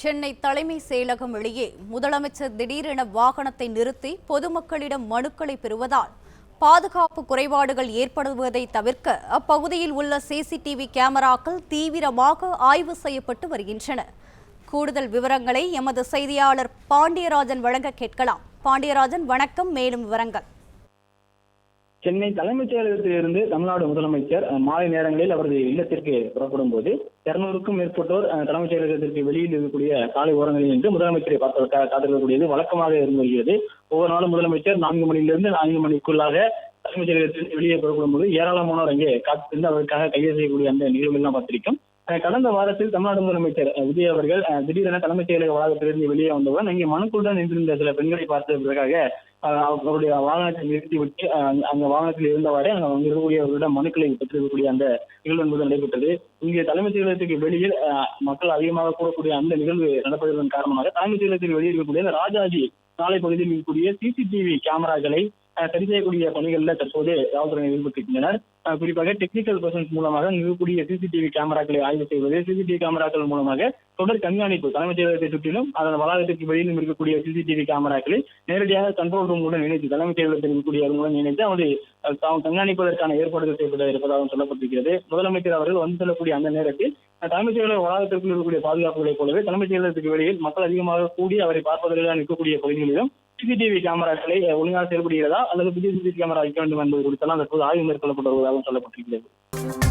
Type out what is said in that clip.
சென்னை தலைமை செயலகம் வெளியே முதலமைச்சர் திடீரென வாகனத்தை நிறுத்தி பொதுமக்களிடம் மனுக்களை பெறுவதால் பாதுகாப்பு குறைபாடுகள் ஏற்படுவதை தவிர்க்க அப்பகுதியில் உள்ள சிசிடிவி கேமராக்கள் தீவிரமாக ஆய்வு செய்யப்பட்டு வருகின்றன. கூடுதல் விவரங்களை எமது செய்தியாளர் பாண்டியராஜன் வழங்க கேட்கலாம். பாண்டியராஜன், வணக்கம். மேலும் விவரங்கள். சென்னை தலைமைச் செயலகத்திலிருந்து தமிழ்நாடு முதலமைச்சர் மாலை நேரங்களில் அவரது இல்லத்திற்கு புறப்படும் போது 200க்கும் மேற்பட்டோர் தலைமைச் செயலகத்திற்கு வெளியில் இருக்கக்கூடிய சாலை ஓரங்களில் நின்று முதலமைச்சரை காத்திருக்கக்கூடியது வழக்கமாக இருந்து வருகிறது. ஒவ்வொரு நாளும் முதலமைச்சர் 4 மணியிலிருந்து 4 மணிக்குள்ளாக தலைமைச் செயலகத்திலிருந்து வெளியே புறப்படும் போது ஏராளமானோர் அங்கே காத்திருந்து அவருக்காக கைது செய்யக்கூடிய அந்த நிகழ்வுகள்லாம் பார்த்திருக்கும். கடந்த வாரத்தில் தமிழ்நாடு முதலமைச்சர் விஜய் அவர்கள் திடீரென தலைமைச் செயலக வளாகத்திலிருந்து வெளியே வந்தவுடன் அங்கே மனுக்குடன் நின்றிருந்த சில பெண்களை பார்த்ததற்காக அவருடைய வாகனத்தை நிறுத்திவிட்டு அந்த வாகனத்தில் இருந்தவாறே அங்க இருக்கக்கூடியவர்களிடம் மனுக்களை பெற்றிருக்கக்கூடிய அந்த நிகழ்வு என்பது நடைபெற்றது. இங்கே தலைமைச் செயலகத்துக்கு வெளியில் மக்கள் அதிகமாக கூடக்கூடிய அந்த நிகழ்வு நடப்பதன் காரணமாக தலைமைச் செயலகத்தில் வெளியே இருக்கக்கூடிய ராஜாஜி சாலை பகுதியில் இருக்கக்கூடிய சிசிடிவி கேமராக்களை சரி செய்யக்கூடிய பணிகளில் தற்போது காவல்துறையினர் ஈடுபட்டிருக்கின்றனர். குறிப்பாக டெக்னிக்கல் பர்சன்ஸ் மூலமாக இருக்கக்கூடிய சிசிடிவி கேமராக்களை ஆய்வு செய்வது, சிசிடிவி கேமராக்கள் மூலமாக தொடர் கண்காணிப்பு தலைமைச் செயலகத்தை சுற்றிலும் அதன் வளாகத்திற்கு வெளியிலும் இருக்கக்கூடிய சிசிடிவி கேமராக்களை நேரடியாக கண்ட்ரோல் ரூமுடன் இணைத்து தலைமைச் செயலகத்தில் இருக்கக்கூடியவர்களுடன் இணைத்து அவரை கண்காணிப்பதற்கான ஏற்பாடுகள் செய்யப்பட இருப்பதாகவும் சொல்லப்பட்டிருக்கிறது. முதலமைச்சர் அவர்கள் வந்து செல்லக்கூடிய அந்த நேரத்தில் தலைமைச் செயலக வளாகத்திற்குள் இருக்கக்கூடிய பாதுகாப்புகளைப் போலவே தலைமைச் செயலகத்துக்கு வெளியில் மக்கள் அதிகமாக கூடி அவரை பார்ப்பதற்காக நிற்கக்கூடிய பகுதிகளிலும் சிசிடிவி கேமராக்களை ஒழுங்காக செயல்படுகிறதா அல்லது புதிய சிசிடிவி கேமரா வைக்க வேண்டும் என்பது குறித்தெல்லாம் தற்போது ஆய்வு மேற்கொள்ளப்பட்டு வருவதாகவும் சொல்லப்பட்டிருக்கிறது.